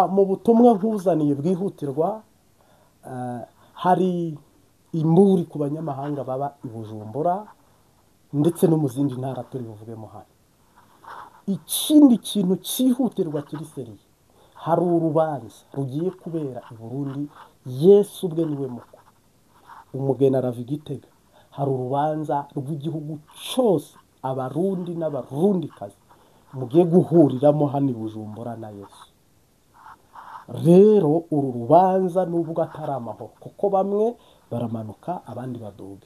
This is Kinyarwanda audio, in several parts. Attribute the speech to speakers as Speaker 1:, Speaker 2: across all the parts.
Speaker 1: mu butumwa nkuzaniye bwihutirwa hari imburi ku banyamahanga baba i Bujumbura ndetse no mu zindi ntara turi buvugemo hano. Ikindi kintu cyihutirwa kiri seriye, hari urubanza rugiye kubera i Burundi. Yesu ubwe niwe mukwe, umugeni arava i Gitega. Hari urubanza rw'igihugu cyose, abarundi n'abarundikazi mugiye guhuriramo hano i Bujumbura na Yesu. Rero uru rubanza nubwo atari amahoro, kuko bamwe baramanuka abandi baduge.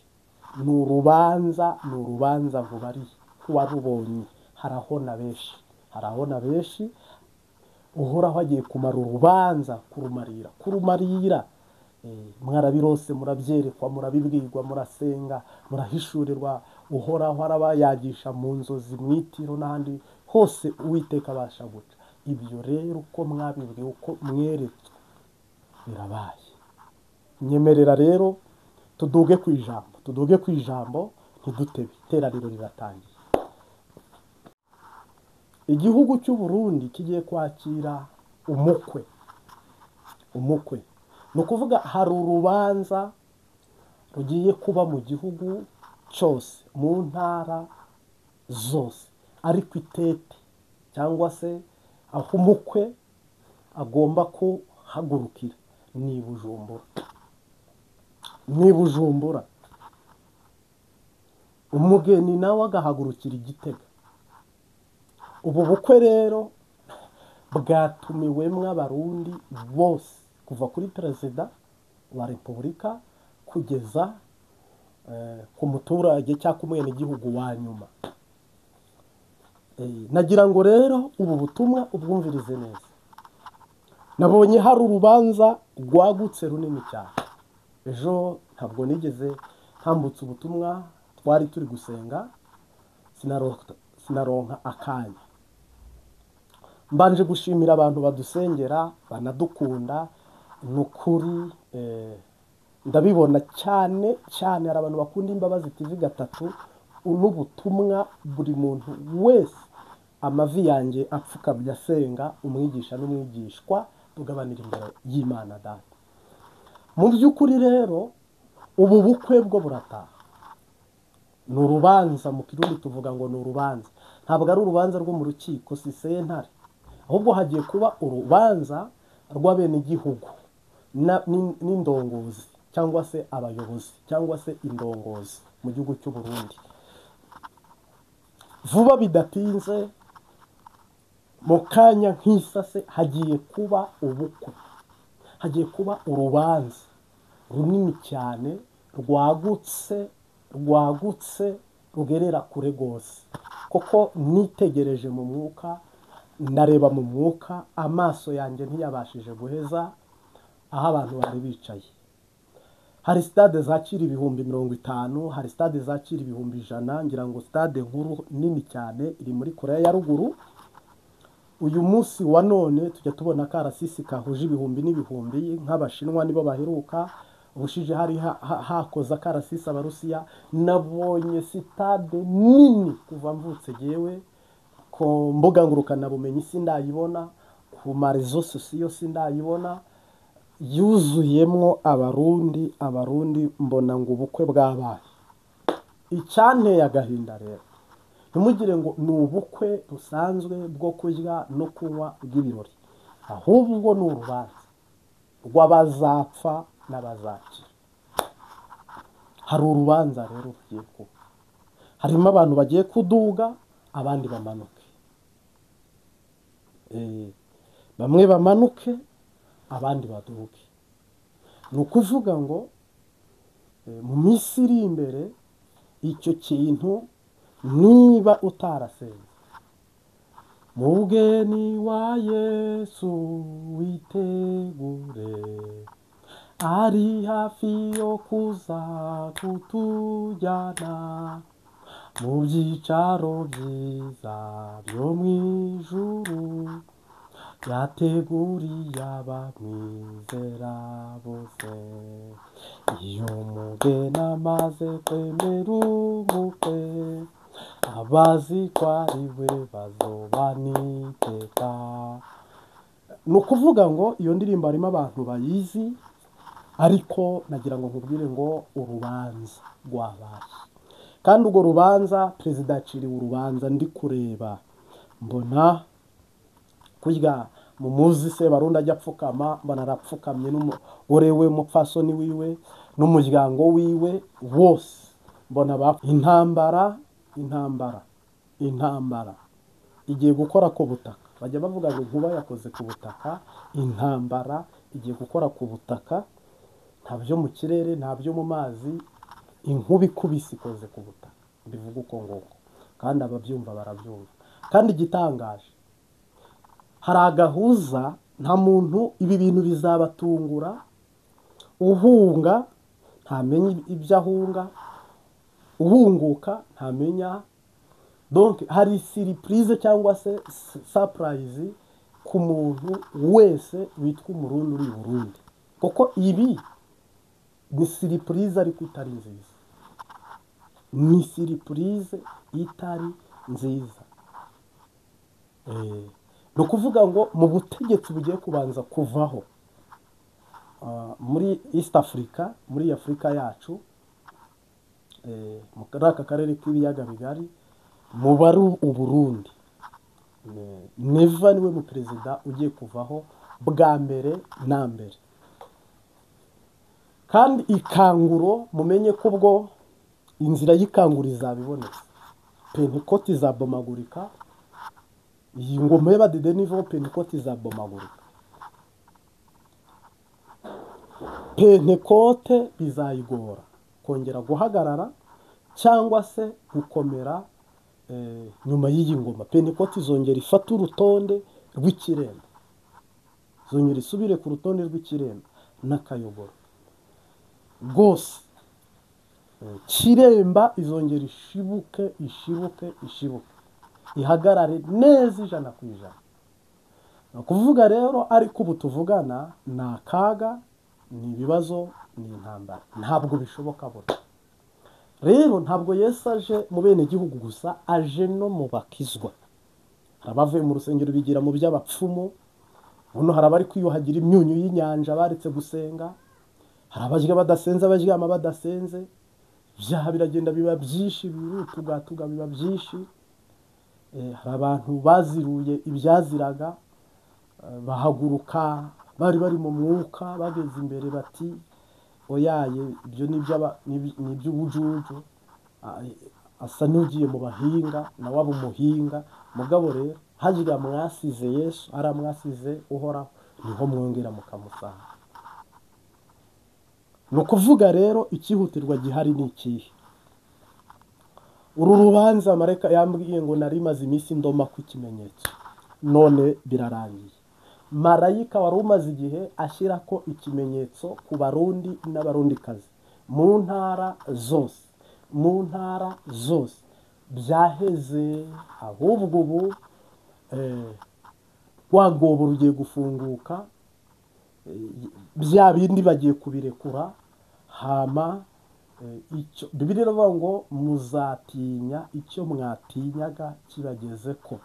Speaker 1: Ni urubanza nkubari warubonye. harahona benshi uhoraho agiye kumara urubanza kurumarira. Mwarabirose, murabyerekwa, murabibwirwa, murasenga, murahishurirwa. Uhoraho arabayagisha mu nzozi, mu itiro n'ahandi hose Uwiteka abasha guca. Ibyo rero uko mwabibwiwe, uko mweretswe, birabaye. Nyemerera rero tuduge ku ijambo ntidutebe. Iteraniro riratangiye. Igihugu cy'u Burundi kigiye kwakira umukwe. Ni ukuvuga hari urubanza rugiye kuba mu gihugu cyose, mu ntara zose, ariko itete cyangwa se aho umukwe agomba kuhagurukira ni i Bujumbura. Umugeni nawe agahagurukira i Gitega. Ubu bukwe rero bwatumiwemo abarundi bose, kuva kuri perezida wa repubulika kugeza ku muturage cyangwa umwenegihugu wa nyuma. Nagira ngo rero ubu butumwa ubwumvirize neza. Nabonye hari urubanza rwagutse runini cyane. Ejo ntabwo nigeze ntambutse ubutumwa, twari turi gusenga, sinaronka akanya. Mbanje gushimira abantu badusengera, banadukunda. Ni ukuri ndabibona cyane. Hari abantu bakunda Imbabazi TV gatatu. N'ubutumwa buri muntu wese, amavi yanjye apfukamye asenga, umwigisha n'umwigishwa tugabanira imbere y'Imana Data. Mu by'ukuri rero ubu bukwe bwo burataha. Ni urubanza, mu Kirundi tuvuga ngo ni urubanza. Ntabwo ari urubanza rwo mu rukiko, si sentare, ahubwo hagiye kuba urubanza rw'abenegihugu n'indongozi cyangwa se abayobozi cyangwa se indongozi mu gihugu cy'u Burundi. Vuba bidatinze, mu kanya nk'isase, hagiye kuba ubukwe, hagiye kuba urubanza runini cyane, rwagutse rugerera kure rwose. Kuko nitegereje mu mwuka, ndareba mu mwuka, amaso yanjye ntiyabashije guheza aho abantu bari bicaye. Hari stade zakira 50,000, hari stade zakira 100,000. Ngira ngo stade nkuru nini cyane iri muri Korea ya ruguru. Uyu munsi wa none tujya tubona karasisi kahuje ibihumbi n'ibihumbi, nk'Abashinwa nibo baheruka. Ubushije hari hakoza karasisi Abarusiya. Nabonye stade nini kuva mvutse jewe, ku mbuga ngurukanabumenyi sindayibona, ku marezo sosiyo sindayibona, yuzuyemwo abarundi. Mbona ngo ubukwe bwabaye. Icyanteye agahinda rero, ntimugire ngo ni ubukwe rusanzwe bwo kurya no kunywa bw'ibirori, ahubwo ni urubanza rw'abazapfa n'abazakira. Hari urubanza rero rugiye kuba. Harimo abantu bagiye kuduga, abandi bamanuke. Bamwe bamanuke, abandi baduke. Ni ukuvuga ngo mu minsi iri imbere, icyo kintu niba utarasenze, mugeni wa Yesu witegure, ari hafi yo kuza kutujyana mu byicaro byiza byo mu ijuru, yateguriye abamwizera bose. Iyo umugeni amaze kwemera umukwe, abazi ko ari we bazoba n'iteka. ni ukuvuga ngo iyo ndirimbo harimo abantu bayizi, ariko nagira ngo nkubwire ngo urubanza rwabaye, kandi urwo rubanza perezida yaciriwe urubanza. Ndi kureba mbona kurya mu muzi se barundi ajya apfukama, mbona arapfukamye n'umugore we, umupfasoni wiwe n'umuryango wiwe wose, mbona intambara igiye gukora ku butaka. Bajya bavuga ngo inkuba yakoze ku butaka, intambara igiye gukora ku butaka, nta byo mu kirere nta byo mu mazi, inkuba ikubise ikoze ku butaka. Bivuga uko nguko, kandi ababyumva barabyumva. Kandi igitangaje, hari agahuza, nta muntu, ibi bintu bizabatungura. Uhunga ntamenya ibyo ahunga, uhunguka ntamenya. Donc hari surprise cyangwa se surprise ku muntu wese witwa umurundi uri i Burundi, kuko ibi ni surprise ariko itari nziza, ni surprise itari nziza. Ni ukuvuga ngo mu butegetsi bugiye kubanza kuvaho muri East Africa, muri Afurika yacu, muri aka karere k'ibiyaga bigari, mu bari Uburundi, Neva niwe mu perezida ugiye kuvaho bwa mbere na mbere. Kandi ikanguro mumenye ko ubwo inzira y'ikanguro izabibonetse, Pentecote izabomagurika, iyi ngoma y'abadede nivo Pentecote izabomagurika. Pentecote bizayigora kongera guhagarara cyangwa se gukomera nyuma y'iyi ngoma. Pentecote izongera ifata urutonde rw'ikiremba, izongera isubire ku rutonde rw'ikiremba n'akayoboro rwose. Kiremba izongera ishibuke, ihagarare neza 100%. Ni ukuvuga rero, ariko ubu tuvugana ni akaga, ni ibibazo, ni intambara, ntabwo bishoboka bose. Rero ntabwo Yesu aje mu bene gihugu gusa, aje no mu bakizwa. Hari abavuye mu rusengero bigira mu by'abapfumu, buno hari abari kwiyuhagira imyunyu y'inyanja baretse gusenga, hari abarya badasenze, abaryama badasenze, ibyaha biragenda biba byinshi, birutugatuga biba byinshi. Hari abantu baziruye ibyaziraga, bahaguruka bari mu mwuka, bageze imbere bati oyaye ibyo ni iby'ubujuju, asa n'ugiye mu bahinga nawe aba umuhinga. Mugabo rero hajya mwasize Yesu, aramwasize uhoraho, niho mwongera mukamusanga. Ni ukuvuga rero ikihutirwa gihari ni ikihe? Uru rubanza marayika yambwiye ngo nari maze iminsi ndoma ku ikimenyetso, none birarangiye. Marayika wari umaze igihe ashyira ko ikimenyetso ku barundi n'abarundikazi mu ntara zose, byaheze. Ahubwo ubu rwagobo rugiye gufunguka, bya bindi bagiye kubirekura. Hama Bibiliya iravuga ngo muzatinya icyo mwatinyaga kibageze ko,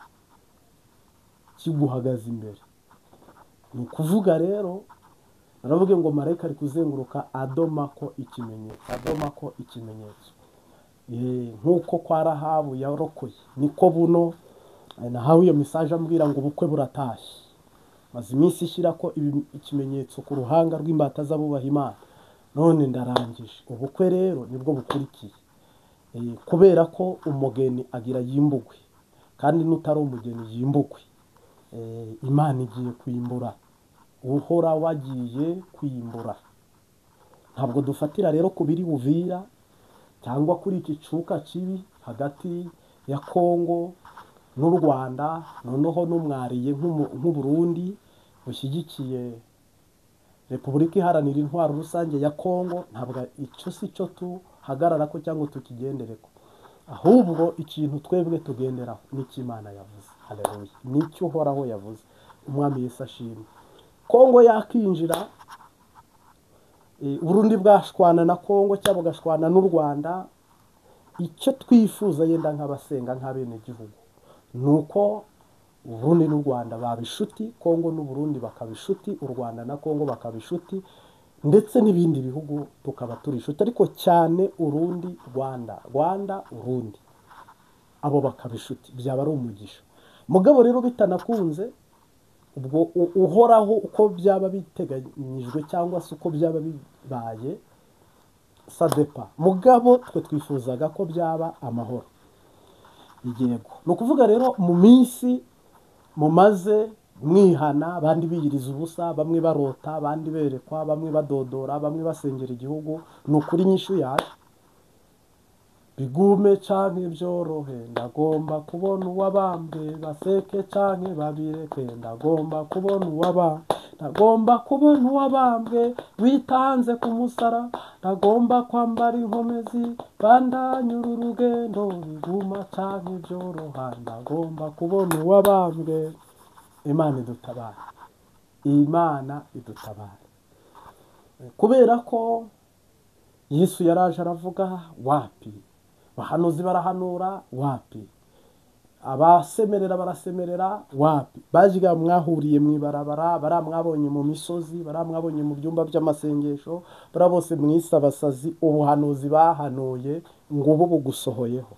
Speaker 1: kiguhagaze imbere. Ni ukuvuga rero, naravuga ngo marayika ari kuzenguruka adoma ko ikimenyetso, nk'uko kwa Rahabu yarokoye, niko buno nahawe iyo message ambwira ngo ubukwe buratashye. Maze iminsi ishyira ko ikimenyetso ku ruhanga rw'imbata z'abubaha Imana, none ndarangije. Ubukwe rero nibwo bukurikiye, kubera ko umugeni agira yimbugwe, kandi n'utari umugeni yimbugwe. Imana igiye kwimbura, uhora wagiye kwimbura. Ntabwo dufatira rero ku biri Uvira cyangwa kuri iki cuka kibi hagati ya Kongo n'u Rwanda, noneho n'umwariye nk'Uburundi bushyigikiye Repubulika Iharanira Intwaro Rusange ya Kongo. Ntabwo icyo si cyo tuhagarara ko cyangwa tukigendere ko, ahubwo ikintu twebwe tugenderaho n'icyo Imana yavuze. Haleluya, n'icyo uhoraho yavuze. Umwami Yesu ashimwe. Kongo yakinjira, Burundi bwashwana na Kongo cyangwa bugashwana n'u Rwanda. Icyo twifuza yenda nk'abasenga nk'abene gihugu, nuko Uburundi n'u Rwanda baba inshuti, Kongo n'Uburundi bakaba inshuti, u Rwanda na Kongo bakaba inshuti, ndetse n'ibindi bihugu tukaba turi inshuti, ariko cyane Urundi Rwanda, Rwanda Urundi, abo bakaba inshuti, byaba ari umugisha. Mugabo rero bitanakunze, ubwo uhoraho uko byaba biteganyijwe cyangwa se uko byaba bibaye sadepa, mugabo twe twifuzaga ko byaba amahoro. Yego, ni ukuvuga rero mu minsi mumaze mwihana, abandi biyiriza ubusa, bamwe barota, abandi berekwa, bamwe badodora, bamwe basengera igihugu, ni ukuri inyishu yaje. Bigume canke byorohe, ndagomba kubona uwabambwe, baseke canke babireke, ndagomba kubona uwabambwe, ndagomba kubona uwabambwe, witanze ku musara, ndagomba kwambara inkomezi, bandanyura urugendo, biguma canke byoroha, ndagomba kubona uwabambwe. Imana idutabare, Imana idutabare, kubera ko Yesu yaraje aravuga wapi, abahanuzi barahanura wapi, abasemerera barasemerera wapi, bajiga mwahuriye mwibarabara, baramwabonye mu misozi, baramwabonye mu byumba by'amasengesho, bara bose mwisabasazi, ubuhanuzi bahanuye ngo ubu bugusohoyeho,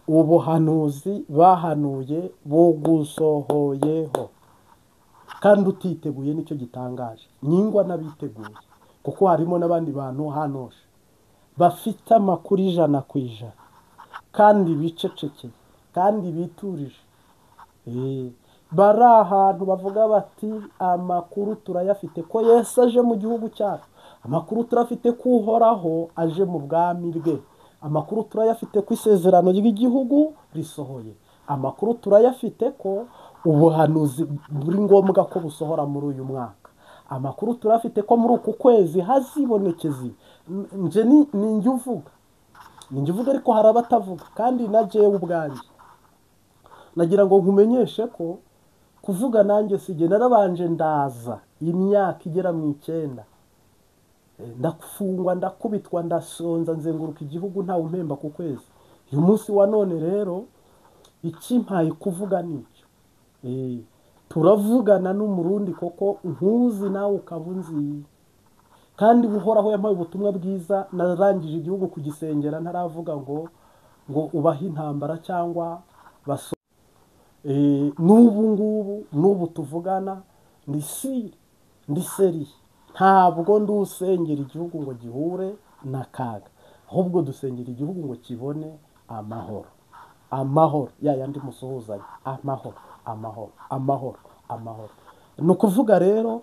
Speaker 1: ubuhanuzi bahanuye bugusohoyeho, kandi utiteguye nicyo gitangaje. Nyingwa n'abiteguye, kuko harimo n'abandi bantu hanoshe bafite amakuru 100%, kandi bicecekeye, kandi biturije, bari ahantu bavuga bati amakuru turayafite ko Yesu aje mu gihugu cyacu, amakuru turafite ko uhoraho aje mu bwami bwe, amakuru turayafite ko isezerano ry'igihugu risohoye, amakuru turayafite ko ubuhanuzi buri ngombwa ko busohora muri uyu mwaka, amakuru turafite ko muri uku kwezi hazibonekezi. Nje ninjye uvuga, ariko hari abatavuga, kandi na jewe ubwanjye nagira ngo nkumenyeshe ko kuvuga nanjye sije, narabanje ndaza imyaka igera mu 9, ndafungwa, ndakubitwa, ndasonza, nzenguruka igihugu ntawe umpemba ku kwezi. Uyu munsi wa none rero ikimpaye kuvuga nicyo, turavugana n'umurundi koko nkuzi nawe ukabunzi, kandi buhoraho yampaye ubutumwa bwiza. Narangije igihugu kugisengera, ntaravuga ngo ubahe intambara cyangwa baso. N'ubu tuvugana ndi seri, ntabwo ndusengera igihugu ngo gihure n'akaga, ahubwo dusengera igihugu ngo kibone amahoro. Amahoro yandi musuhuzanya, amahoro, amahoro, amahoro, amahoro. Ni ukuvuga rero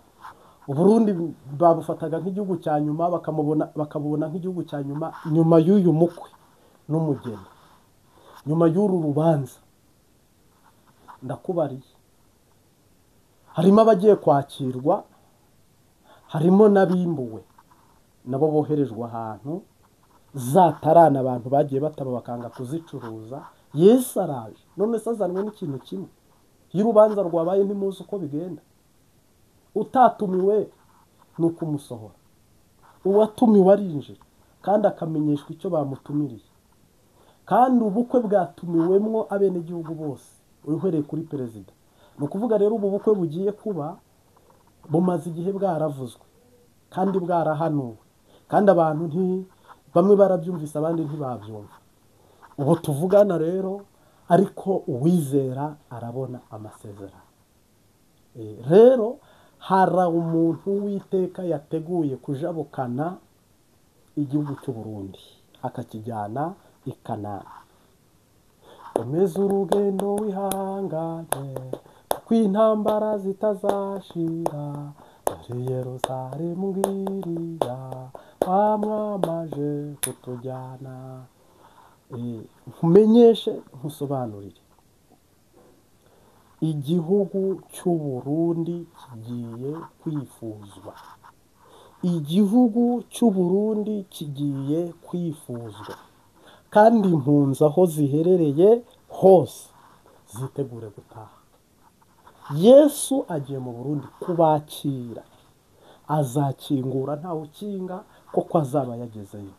Speaker 1: Uburundi babufataga nk'igihugu cya nyuma, bakabubona nk'igihugu cya nyuma y'uyu mukwe n'umugeni, nyuma y'uru rubanza. Ndakubariye, harimo abagiye kwakirwa, harimo n'abimbuwe, nabo boherejwe ahantu zatarana, abantu bagiye bataba bakanga kuzicuruza. Yesu araje, none se azanwe n'ikintu kimwe. Iyo urubanza rwabaye ntimuzi uko bigenda. Utatumiwe ni ukumusohora, uwatumiwe arinjira kandi akamenyeshwa icyo bamutumiriye. Kandi ubukwe bwatumiwemwo abenegihugu bose, uhereye kuri perezida. Ni ukuvuga rero ubu bukwe bugiye kuba bumaze igihe bwaravuzwe kandi bwarahanuwe, kandi abantu bamwe barabyumvise, abandi ntibabyumva. Ubu tuvugana rero, ariko uwizera arabona amasezerano. Rero hari umuntu w'Iteka yateguye kujabukana igihugu cy'u Burundi akakijyana i Kanani. Komeza urugendo wihanganye, kuko intambara zitazashira, muri Yerusalemu ngiriya wamwamaje kutujyana. Nkumenyeshe, nkusobanurire, igihugu cy'u Burundi kigiye kwifuzwa, igihugu cy'u Burundi kigiye kwifuzwa, kandi impunzi aho ziherereye hose zitegure gutaha. Yesu agiye mu Burundi kubakira, azakingura ntawe ukinga, kuko azaba yagezeyo.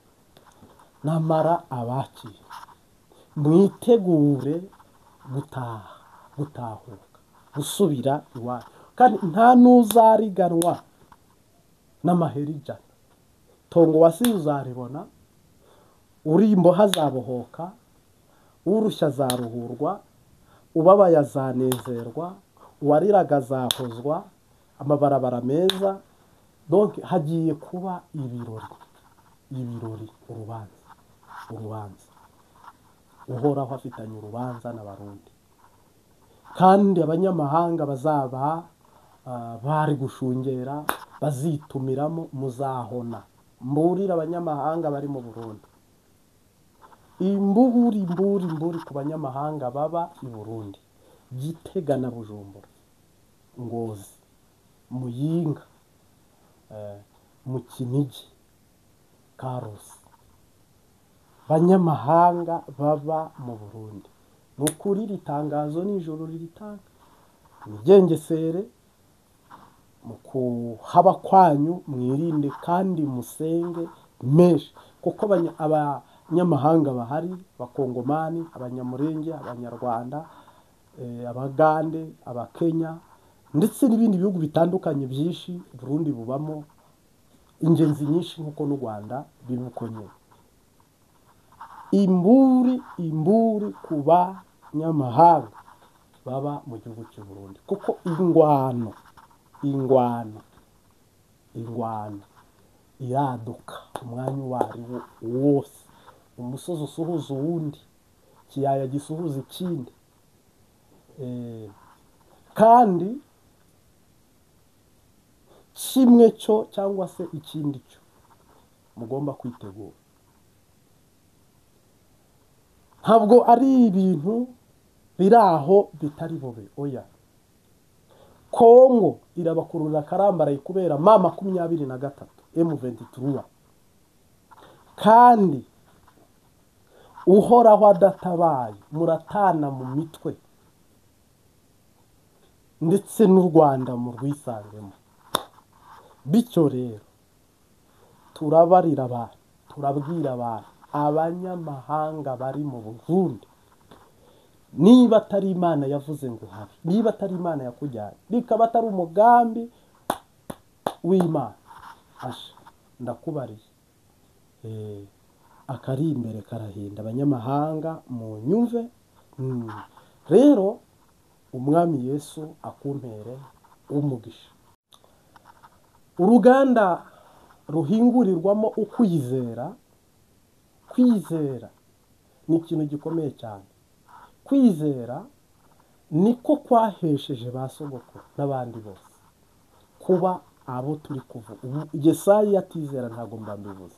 Speaker 1: Namara abakira, mwitegure gutaha, gutahura. gusubira iwacu, kandi nta n'uzariganwa n'amahera ijana. Tongo wasize uzaribona, uri imboha azabohoka, urushya azaruhurwa, ubabaye azanezerwa, uwariraga azahozwa, amabarabara meza. Donc hagiye kuba ibirori, urubanza uhoraho afitanye urubanza n'abarundi, kandi abanyamahanga bazaba bari gushungera, bazitumiramo, muzahona. Mburira abanyamahanga bari mu Burundi, imburi ku banyamahanga baba i Burundi, Gitega na Bujumbura, Ngozi, Muyinga, mu Kinigi, Karusi, banyamahanga baba mu Burundi, ni ukuri iri tangazo nijoro riritanga, mwigengesere mu kuhaba kwanyu, mwirinde kandi musenge menshi, kuko abanyamahanga bahari, abakongomani, abanyamurenge, abanyarwanda, abagande, abakenya, ndetse n'ibindi bihugu bitandukanye byinshi. Burundi bubamo ingenzi nyinshi nk'uko n'u Rwanda bibukonye. Imburi ku banyamahanga baba mu gihugu cy'u Burundi, kuko ingwano iraduka umwanya uwo ari wo wose, umusozi usuhuza uwundi, ikiyaya gisuhuza ikindi, kandi kimwe cyo cyangwa se ikindi cyo mugomba kwitegura. Ntabwo ari ibintu biri aho bitari bube, oya. Kongo irabakurura karambaraye kubera M23 M23, kandi uhoraho adatabaye muratana mu mitwe, ndetse n'u Rwanda mu rwisangemo. Bityo rero turabarira abantu, turabwira abantu, abanyamahanga bari mu Burundi, niba atari Imana yavuze ngo habe, niba atari Imana yakujyanye, bikaba atari umugambi w'Imana, ndakubariye, akari imbere karahinda. Abanyamahanga mu nyumve. Rero umwami Yesu akumpere umugisha. Uruganda ruhingurirwamo ukwizera. Kwizera ni ikintu gikomeye cyane. Kwizera niko kwahesheje ba sogokuru n'abandi bose kuba abo turi kuvuga. Yesayi atizera ntabwo mbivuze.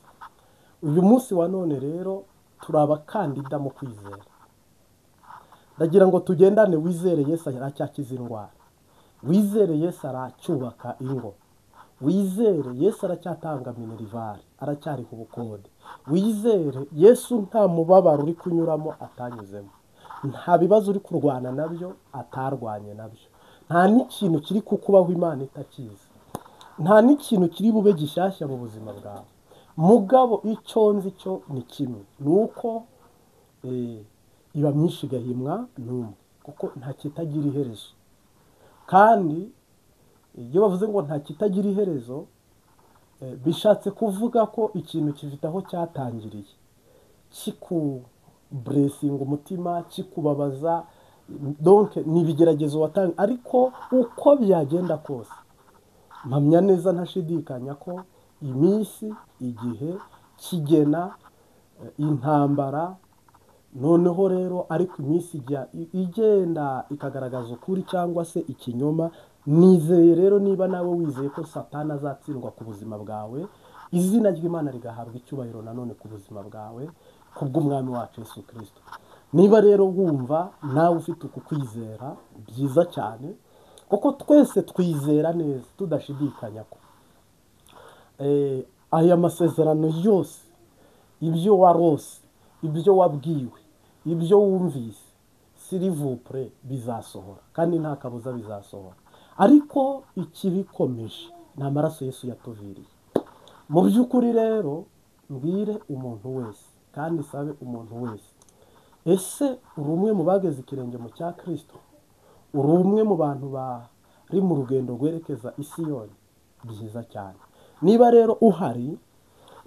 Speaker 1: Uyu munsi wa none rero turi abakandida mu kwizera. Ndagira ngo tugendane. Wizere Yesu aracyakiza indwara, wizere Yesu aracyubaka ingo, wizere Yesu aracyatanga minerivare, aracyariho ubukode, wizere Yesu nta mubabaro uri kunyuramo atanyuzemo, nta bibazo uri kurwana nabyo atarwanye nabyo, nta n'ikintu kiri kukubaho Imana itakizi, nta n'ikintu kiri bube gishyashya mu buzima bwawe. Mugabo icyo nzi cyo ni kimwe, ni uko iba myinshi igahimwa n'umwe, kuko nta kitagira iherezo. Kandi iyo bavuze ngo nta kitagira iherezo, bishatse kuvuga ko ikintu kifite aho cyatangiriye, kikuburesinga umutima, kikubabaza, donc ni ibigeragezo watanga. Ariko uko byagenda kose, mpamya neza ntashidikanya ko iminsi, igihe kigena intambara. Noneho rero ariko iminsi igenda ikagaragaza ukuri cyangwa se ikinyoma. Nizeye rero, niba nawe wizeye ko Satani azatsindwa ku buzima bwawe, izina ry'Imana rigahabwa icyubahiro nanone ku buzima bwawe, kubw'umwami wacu Yesu Kristo. Niba rero wumva nawe ufite uku kwizera, byiza cyane, kuko twese twizera neza tudashidikanya ko aya masezerano yose, ibyo warose, ibyo wabwiwe, ibyo wumvise, sirivupure bizasohora, kandi nta kabuza bizasohora. Ariko ikibikomeje ni amaraso Yesu yatuviriye. Mu by'ukuri rero mbwire umuntu wese, kandi sabe umuntu wese, ese uri umwe mu bageze ikirenge mu cya Kristo? uri umwe mu bantu bari mu rugendo rwerekeza i Siyoni, byiza cyane. Niba rero uhari,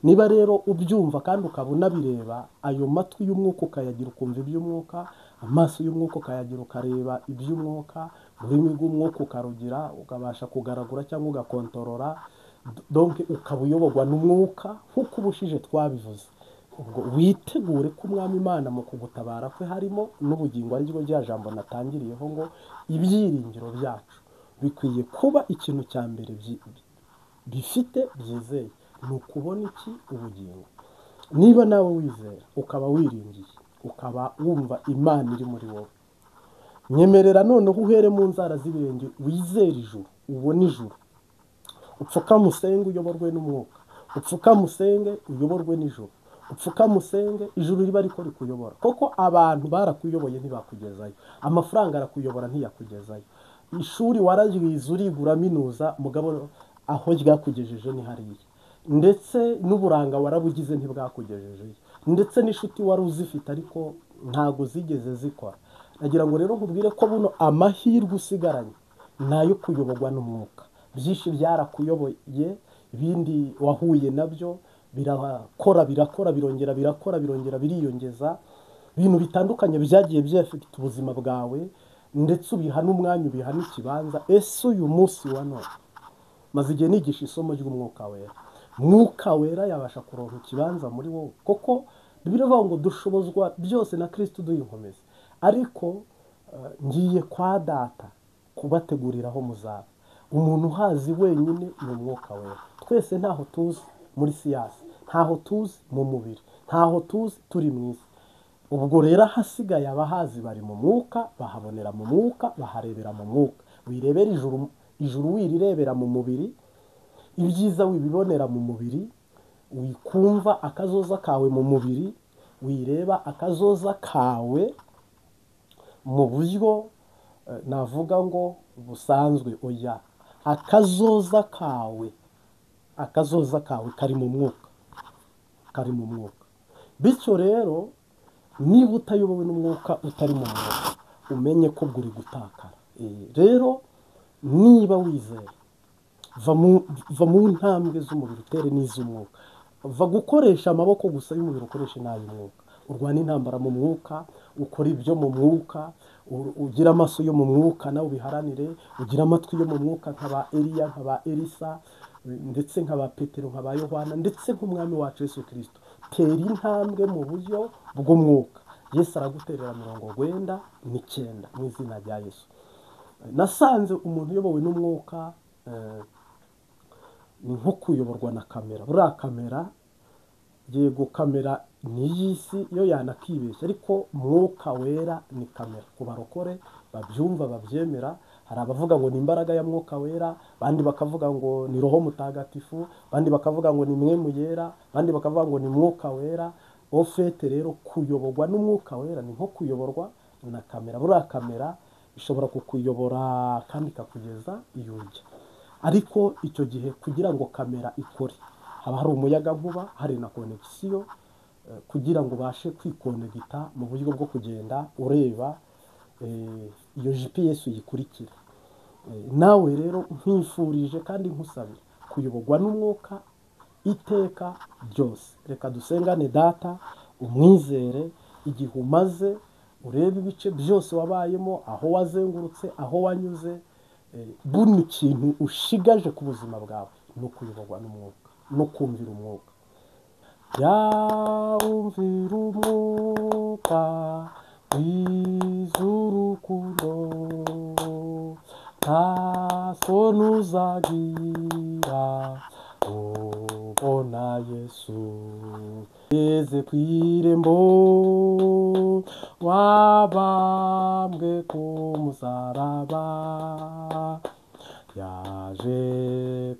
Speaker 1: niba rero ubyumva kandi ukaba unabireba, ayo matwi y'umwuka ukayagira ukumva iby'umwuka, amaso y'umwuka ukayagira ukareba iby'umwuka, ururimi rw'umwuka ukarugira ukabasha kugaragura cyangwa ugakontorora, donc ukaba uyoborwa n'umwuka nk'uko ubushije twabivuze. Ubwo witegure ko umwami Imana mu kugutabara kwe harimo n'ubugingo, ari ryo rya jambo natangiriyeho ngo ibyiringiro byacu bikwiye kuba ikintu cya mbere bifite byizeye, ni ukubona iki? Ubugingo. Niba nawe wizera ukaba wiringiye, ukaba wumva Imana iri muri wowe, nyemerera noneho uhere mu nzara z'ibirenge, wizere ijuru, ubone ijuru, upfukame usenge uyoborwe n'umwuka, upfukame usenge uyoborwe n'ijuru, upfukame usenge ijuru riba ariko rikuyobora. Koko abantu barakuyoboye ntibakugezayo, amafaranga arakuyobora ntiyakugezayo, ishuri wararyize urigura minuza, mugabo aho ryakugejeje ni hariya, ndetse n'uburanga warabugize ntibwakugejejeyo, ndetse n'inshuti wari uzifite ariko ntago zigeze zikora. Nagira ngo rero nkubwire ko buno amahirwe usigaranye ni ayo kuyoborwa n'umwuka. Byinshi byarakuyoboye, ibindi wahuye nabyo birakora birongera birakora birongera biriyongeza, ibintu bitandukanye byagiye byafite ubuzima bwawe, ndetse ubiha n'umwanya, ubiha n'ikibanza. Ese uyu munsi wa none maze igihe nigisha isomo ry'umwuka wera, mwuka wera yabasha kuronka ikibanza muri wowe? Koko Bibiliya ivuga ngo dushobozwa byose na Kristo uduha inkomezi, ariko ngiye kwa Data kubategurira aho muzaba. Umuntu uhazi wenyine ni umwuka wera. Twese ntaho tuzi muri siyansi, ntaho tuzi mu mubiri, ntaho tuzi turi mu isi. Ubwo rero ahasigaye abahazi bari mu mwuka, bahabonera mu mwuka, baharebera mu mwuka. Wirebera ijuru wirirebera mu mubiri, ibyiza wibibonera mu mubiri, wikumva akazoza kawe mu mubiri, wireba akazoza kawe mu buryo navuga ngo busanzwe, oya, akazoza kawe kari mu mwuka, kari mu mwuka. Bityo rero niba utayobowe n'umwuka, utari mu mwuka, umenye ko uri gutakara. Rero niba wizeye, va mu ntambwe z'umubiri utere n'iz'umwuka, va gukoresha amaboko gusa y'umubiri, ukoreshe n'ay'umwuka, urwana intambara mu mwuka, ukora ibyo mu mwuka, ugira amaso yo mu mwuka nawe ubiharanire, ugira amatwi yo mu mwuka nk'aba Eliya, nk'aba Elisa, ndetse nk'aba Petero, nk'aba Yohana, ndetse nk'umwami wacu Yesu Kristo. Tera intambwe mu buryo bw'umwuka. Yesu araguterera 99 mu izina rya Yesu. Nasanze umuntu uyobowe n'umwuka ni nko kuyoborwa na kamera. Buriya kamera, yego kamera ni iy'isi yo yanakibeshya, ariko mwuka wera ni kamera. Ku barokore babyumva babyemera, hari abavuga ngo ni imbaraga ya mwuka wera, abandi bakavuga ngo ni roho mutagatifu, abandi bakavuga ngo ni mwemu yera, abandi bakavuga ngo ni mwuka wera. Ofete rero kuyoborwa n'umwuka wera ni nko kuyoborwa na kamera. Buriya kamera ishobora kukuyobora kandi ikakugeza iyo ujya, ariko icyo gihe kugira ngo kamera ikore haba hari umuyaga nkuba, hari na konegisiyo, kugira ngo ubashe kwikonegita mu buryo bwo kugenda ureba iyo GPS uyikurikira. Nawe rero nkwifurije kandi nkusabira kuyoborwa n'umwuka iteka ryose. Reka dusengane Data, umwizere igihe umaze, urebe ibice byose wabayemo, aho wazengurutse, aho wanyuze. Buno ikintu ushigaje ku buzima bwawe ni ukuyoborwa n'umwuka no kumvira umwuka. Yumvira umwuka w'iz'urukundo, nta soni uzagira ubona Yesu. Yeze ku irembo, wabambwe ku musaraba, yaje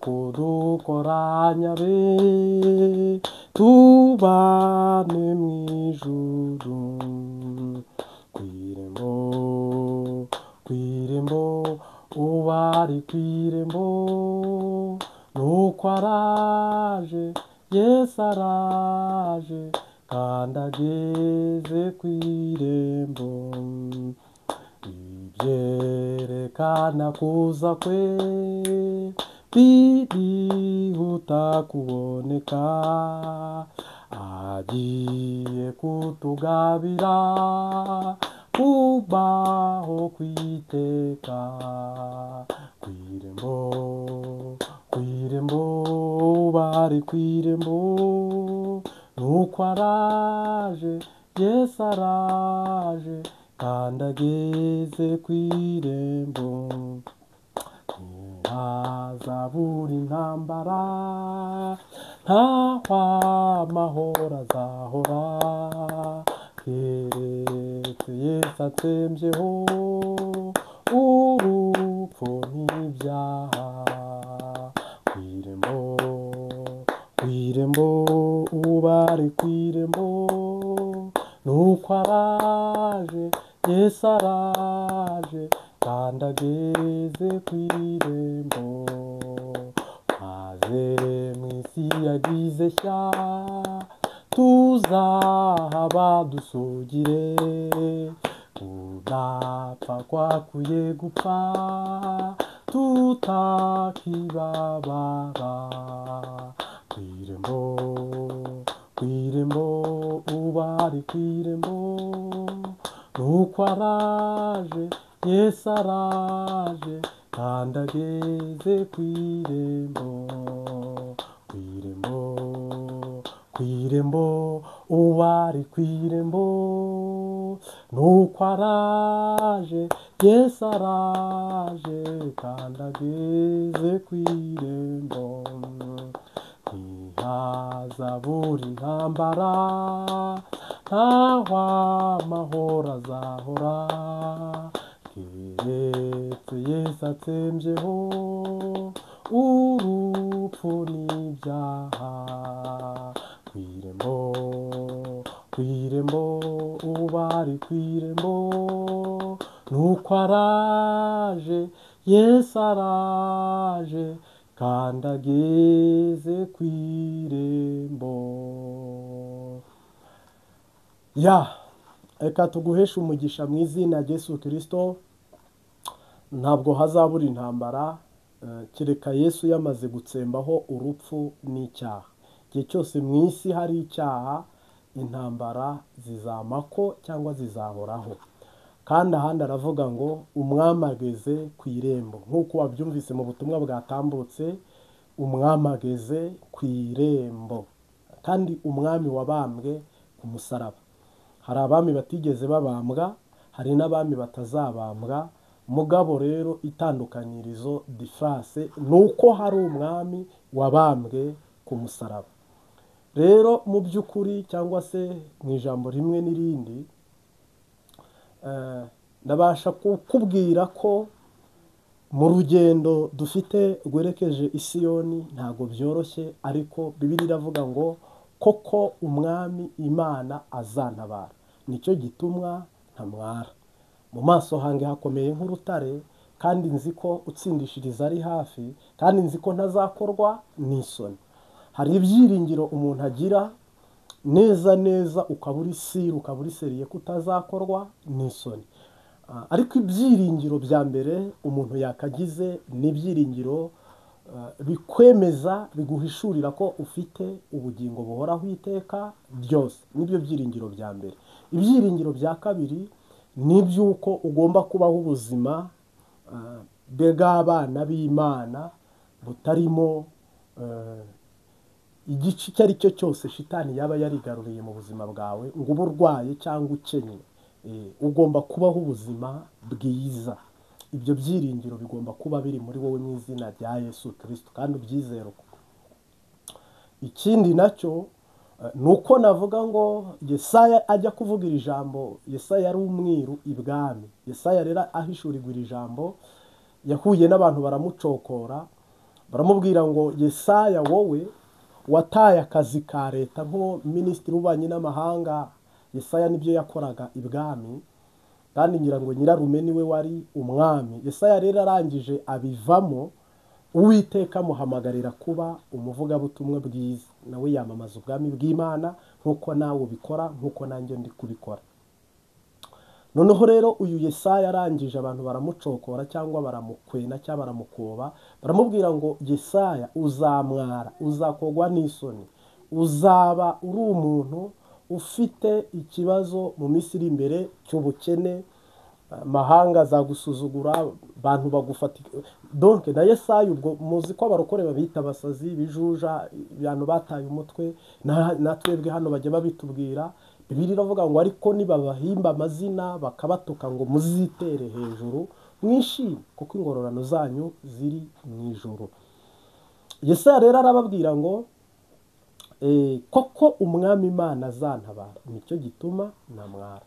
Speaker 1: kudukoranya be tubane mu ijuru. Kw'irembo ubari kw'irembo, nuko araje, Yesu araje, kandi ageze kw'irembo. byerekana kuza kwe birihuta kuboneka, agiye kutugabira kubaho kwiteka. Kw'irembo, kw'irembo, bari kw'irembo, nuko araje, Yesu araje, kandi ageze kw'irembo. Ntihazabura intambara, ntaho amahoro azahora, keretse Yesu atsembyeho urupfu n'ibyaha. Kw'irembo, kw'irembo, ubari kw'irembo, nuko araje, Yesu araje, kandi ageze kw'irembo. Maze mw'isi yagize shya, tuzahaba dusugire, kudapfa kwakuye gupfa, tutakibabara. Kw'irembo, kw'irembo, ubari kw'irembo, nuko araje, Yesu araje, kandi ageze kw'irembo. Kw'irembo, kw'irembo, ubari kw'irembo, nuko araje, Yesu araje, kandi ageze kw'irembo. Ntihazabura intambara, ntaho amahoro azahora, keretse Yesu atsembyeho urupfu n'ibyaha. Kw'irembo, kw'irembo, ubari kw'irembo, nuko araje, Yesu araje, kandi ageze kw'irembo. Reka tuguheshe umugisha mu izina rya Yesu Kristo. Ntabwo hazabura intambara, kereka Yesu yamaze gutsembaho urupfu n'icyaha. Igihe cyose mu isi hari icyaha, intambara zizamako cyangwa zizahoraho. Kandi ahandi aravuga ngo umwami ageze ku irembo, nk'uko wabyumvise mu butumwa bwatambutse, umwami ageze ku irembo, kandi umwami wabambwe ku musaraba. Hari abami batigeze babambwa, hari n'abami batazabambwa. Mugabo rero itandukanyirizo diferanse ni uko hari umwami wabambwe ku musaraba. Rero mu by'ukuri cyangwa se mu ijambo rimwe n'irindi, ndabasha kukubwira ko mu rugendo dufite rwerekeje i Siyoni ntabwo byoroshye, ariko Bibiliya iravuga ngo koko umwami Imana azantabara. Nicyo gitumwa ntamwara. Mu maso hange hakomeye nk'urutare, kandi nzi ko utsindishiriza ari hafi, kandi nzi ko ntazakorwa n'isoni. Hari ibyiringiro umuntu agira neza neza, ukaba uri siri, ukaba uri seriye ko utazakorwa n'isoni. Ariko ibyiringiro bya mbere umuntu yakagize ni ibyiringiro bikwemeza, biguhishurira ko ufite ubugingo buhoraho iteka ryose. Nibyo byiringiro bya mbere. Ibyiringiro bya kabiri ni iby'uko ugomba kubaho ubuzima bw'abana b'Imana butarimo igice icyo ari cyo cyose shitani yaba yarigaruriye mu buzima bwawe, ngo ube urwaye cyangwa ukenye. Ugomba kubaho ubuzima bwiza. Ibyo byiringiro bigomba kuba biri muri wowe mu izina rya Yesu Kristo, kandi ubyizere uko. Ikindi nacyo ni uko navuga ngo Yesaya ajya kuvuga iri jambo, Yesaya yari umwiru ibwami. Yesaya rero ahishurirwa iri jambo, yahuye n'abantu baramucokora, baramubwira ngo Yesaya, wowe wataye akazi ka leta nko minisitiri w'ububanyi n'amahanga. Yesaya nibyo yakoraga ibwami, kandi ngira ngo nyirarume niwe wari umwami. Yesaya rero arangije abivamo, Uwiteka amuhamagarira kuba umuvugabutumwa bwiza, nawe yamamaza ubwami bw'Imana nk'uko nawe ubikora, nk'uko nanjye ndi kubikora. noneho rero uyu Yesaya arangije abantu baramucokora cyangwa baramukwena cyangwa baramukoba, baramubwira ngo Yesaya uzamwara, uzakogwa n'isoni, uzaba uri umuntu ufite ikibazo mu minsi iri imbere cy'ubukene, mahanga azagusuzugura, abantu bagufata donc na Yesaya ubwo muzi ko abarokore babita abasazi, bijuja, abantu bataye umutwe, na twebwe hano bajya babitubwira. Bibiliya iravuga ngo ariko nibabahimba amazina bakabatuka ngo muzitere hejuru mwishime kuko ingororano zanyu ziri mu ijuru. Yesaya rero arababwira ngo koko umwami Imana azantabara, nicyo gituma namwara.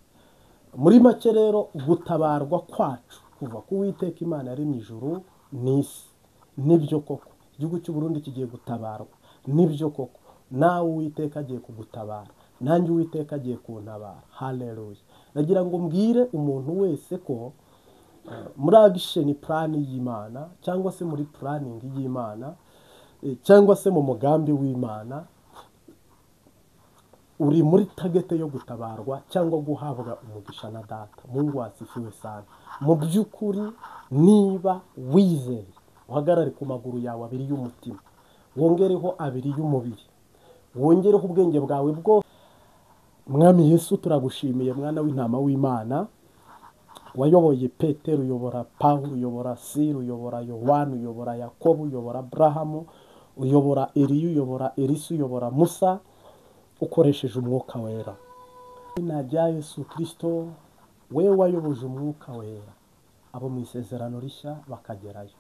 Speaker 1: Muri make rero gutabarwa kwacu kuva ku Uwiteka Imana yari mu ijuru n'isi, nibyo koko igihugu cy'u Burundi kigiye gutabarwa, nibyo koko nawe Uwiteka agiye kugutabara, nanjye Uwiteka agiye kuntabara. Haleluya. Nagira ngo mbwire umuntu wese ko muri action plan y'Imana cyangwa se muri planning y'Imana cyangwa se mu mugambi w'Imana, uri muri tagete yo gutabarwa cyangwa guhabwa umugisha na data. Mungu asifiwe sana. Mu by'ukuri niba wizeye, uhagarare ku maguru yawe abiri y'umutima, wongereho abiri y'umubiri, wongereho ubwenge bwawe bwo. Mwami Yesu turagushimiye, mwana w'intama w'Imana, wayoboye Petero, uyobora Pawulo, uyobora Sila, uyobora Yohana, uyobora Yakobo, uyobora Aburahamu, uyobora Eliya, uyobora Elisa, uyobora Musa, ukoresheje umwuka wera. Izina rya Yesu Kristo, we wayoboje umwuka wera abo mu isezerano rishya bakagerayo,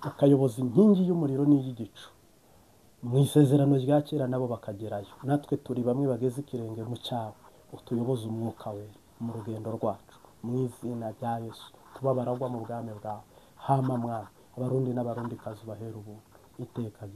Speaker 1: ukayoboza inkingi y'umuriro n'iy'igicu mu isezerano rya kera nabo bakagerayo. Natwe turi bamwe bageze ikirenge mu cyawe, utuyoboza umwuka wera mu rugendo rwacu, mu izina rya Yesu. Tuba baragwa mu bwami bwawe. Hama mwana, abarundi n'abarundikazi bahera ubu iteka.